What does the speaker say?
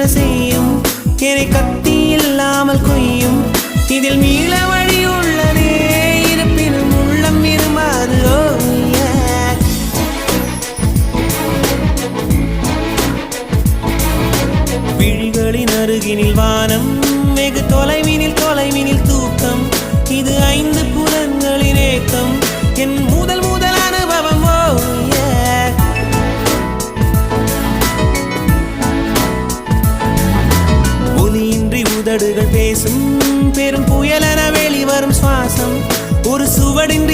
செய்யும் என்னை கத்தி இல்லாமல் கொய்யும் இதில் மீள வழி உள்ளதே இருப்பினும் உள்ளம் இருமாறு விழிகளின் அருகினில் வானம் வெகு தொலைவினில் தூக்கம் இது 5 புலன்களின் ஏக்கம் என் முதல் அனுபவம் ஒலியின்றி உதடுகள் பேசும் பெரும் புயலென வெளிவரும் சுவாசம் ஒரு சுவடின்றி